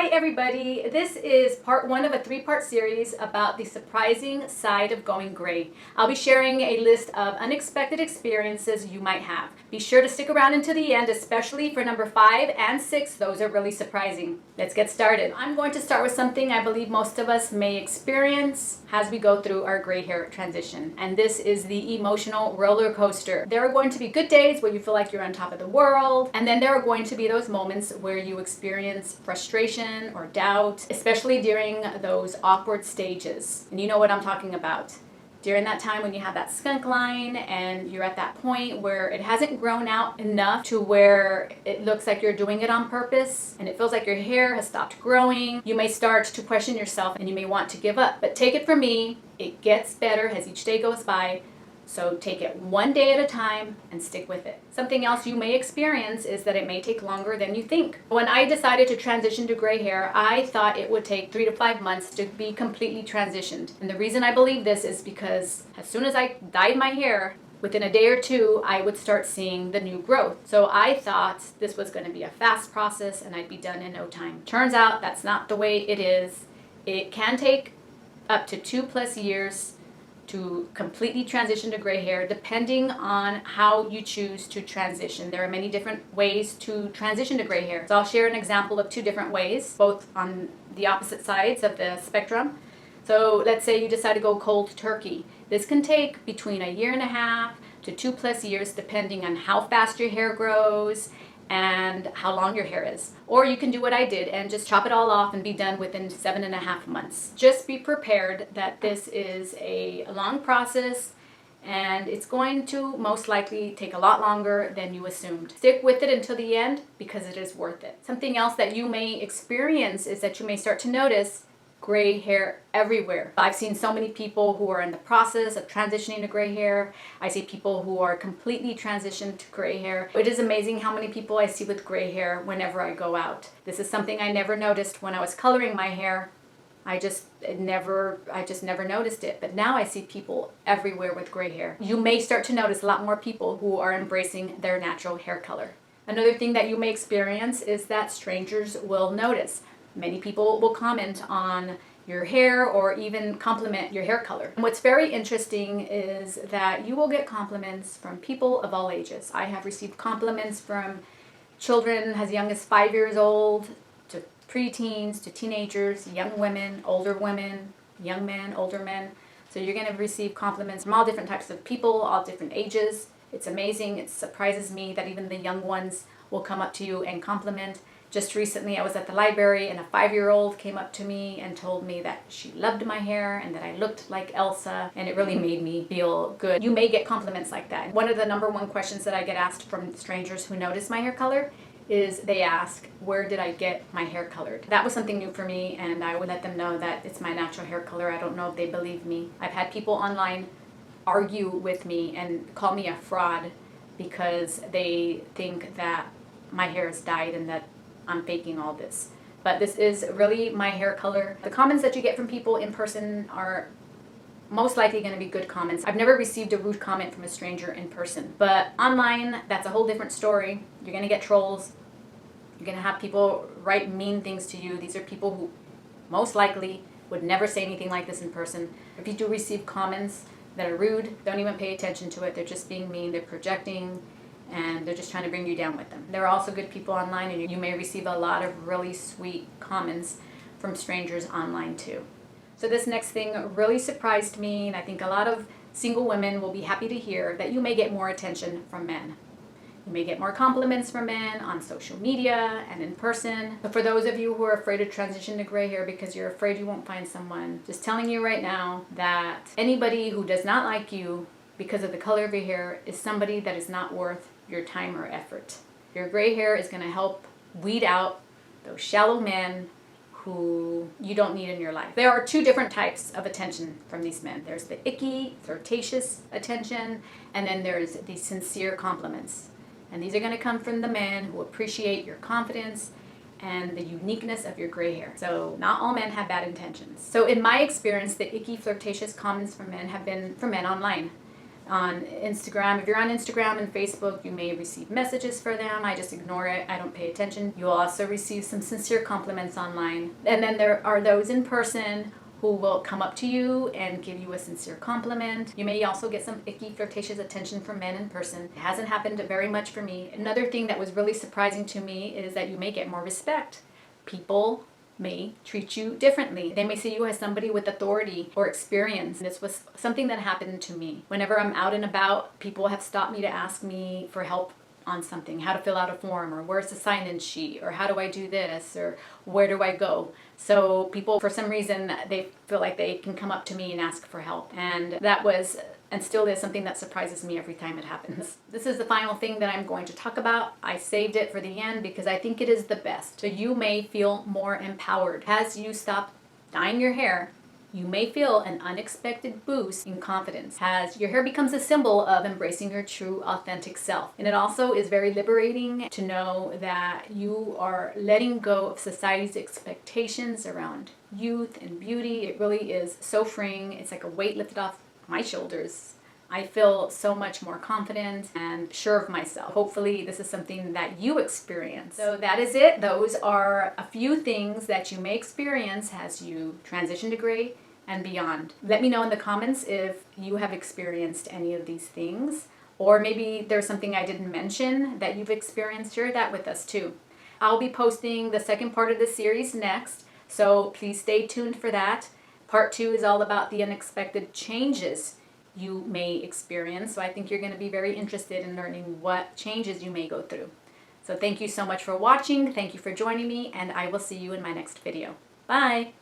Hi everybody, this is part one of a three-part series about the surprising side of going gray. I'll be sharing a list of unexpected experiences you might have. Be sure to stick around until the end, especially for number 5 and 6. Those are really surprising. Let's get started. I'm going to start with something I believe most of us may experience as we go through our gray hair transition, and this is the emotional roller coaster. There are going to be good days where you feel like you're on top of the world, and then there are going to be those moments where you experience frustration or doubt, especially during those awkward stages. And you know what I'm talking about. During that time when you have that skunk line and you're at that point where it hasn't grown out enough to where it looks like you're doing it on purpose and it feels like your hair has stopped growing, you may start to question yourself and you may want to give up. But take it from me, it gets better as each day goes by. So take it one day at a time and stick with it. Something else you may experience is that it may take longer than you think. When I decided to transition to gray hair, I thought it would take 3 to 5 months to be completely transitioned. And the reason I believe this is because as soon as I dyed my hair, within a day or two, I would start seeing the new growth. So I thought this was going to be a fast process and I'd be done in no time. Turns out that's not the way it is. It can take up to 2+ years to completely transition to gray hair, depending on how you choose to transition. There are many different ways to transition to gray hair. So I'll share an example of 2 different ways, both on the opposite sides of the spectrum. So let's say you decide to go cold turkey. This can take between 1.5 to 2+ years, depending on how fast your hair grows and how long your hair is. Or you can do what I did and just chop it all off and be done within 7.5 months. Just be prepared that this is a long process and it's going to most likely take a lot longer than you assumed. Stick with it until the end because it is worth it. Something else that you may experience is that you may start to notice gray hair everywhere. I've seen so many people who are in the process of transitioning to gray hair. I see people who are completely transitioned to gray hair. It is amazing how many people I see with gray hair whenever I go out. This is something I never noticed when I was coloring my hair. I just never noticed it. But now I see people everywhere with gray hair. You may start to notice a lot more people who are embracing their natural hair color. Another thing that you may experience is that strangers will notice. Many people will comment on your hair or even compliment your hair color. And what's very interesting is that you will get compliments from people of all ages. I have received compliments from children as young as 5 years old, to preteens, to teenagers, young women, young men, older men. So you're going to receive compliments from all different types of people, all different ages. It's amazing. It surprises me that even the young ones will come up to you and compliment. Just recently I was at the library and a 5-year-old came up to me and told me that she loved my hair and that I looked like Elsa, and it really made me feel good. You may get compliments like that. One of the number 1 questions that I get asked from strangers who notice my hair color is they ask, where did I get my hair colored? That was something new for me, and I would let them know that it's my natural hair color. I don't know if they believe me. I've had people online argue with me and call me a fraud because they think that my hair is dyed and that I'm faking all this. But this is really my hair color. The comments that you get from people in person are most likely going to be good comments. I've never received a rude comment from a stranger in person. But online, that's a whole different story. You're going to get trolls. You're going to have people write mean things to you. These are people who most likely would never say anything like this in person. If you do receive comments that are rude, don't even pay attention to it. They're just being mean. They're projecting. And they're just trying to bring you down with them. There are also good people online, and you may receive a lot of really sweet comments from strangers online too. So this next thing really surprised me, and I think a lot of single women will be happy to hear that you may get more attention from men. You may get more compliments from men on social media and in person. But for those of you who are afraid to transition to gray hair because you're afraid you won't find someone, just telling you right now that anybody who does not like you because of the color of your hair is somebody that is not worth your time or effort. Your gray hair is going to help weed out those shallow men who you don't need in your life. There are 2 different types of attention from these men. There's the icky, flirtatious attention, and then there's the sincere compliments. And these are going to come from the men who appreciate your confidence and the uniqueness of your gray hair. So not all men have bad intentions. So in my experience, the icky, flirtatious comments from men have been from men online. on Instagram. If you're on Instagram and Facebook, you may receive messages for them. I just ignore it. I don't pay attention. You'll also receive some sincere compliments online. And then there are those in person who will come up to you and give you a sincere compliment. You may also get some icky, flirtatious attention from men in person. It hasn't happened very much for me. Another thing that was really surprising to me is that you may get more respect. People may treat you differently. They may see you as somebody with authority or experience. This was something that happened to me. Whenever I'm out and about, people have stopped me to ask me for help on something, how to fill out a form, or where's the sign-in sheet, or how do I do this, or where do I go? So people, for some reason, they feel like they can come up to me and ask for help. And that was, and still is, something that surprises me every time it happens. This is the final thing that I'm going to talk about. I saved it for the end because I think it is the best. So you may feel more empowered. As you stop dyeing your hair, you may feel an unexpected boost in confidence as your hair becomes a symbol of embracing your true, authentic self. And it also is very liberating to know that you are letting go of society's expectations around youth and beauty. It really is so freeing. It's like a weight lifted off my shoulders. I feel so much more confident and sure of myself. Hopefully this is something that you experience. So that is it. Those are a few things that you may experience as you transition to gray and beyond. Let me know in the comments if you have experienced any of these things, or maybe there's something I didn't mention that you've experienced. Share that with us too. I'll be posting the second part of the series next, so please stay tuned for that. Part 2 is all about the unexpected changes you may experience. So I think you're going to be very interested in learning what changes you may go through. So thank you so much for watching. Thank you for joining me, and I will see you in my next video. Bye!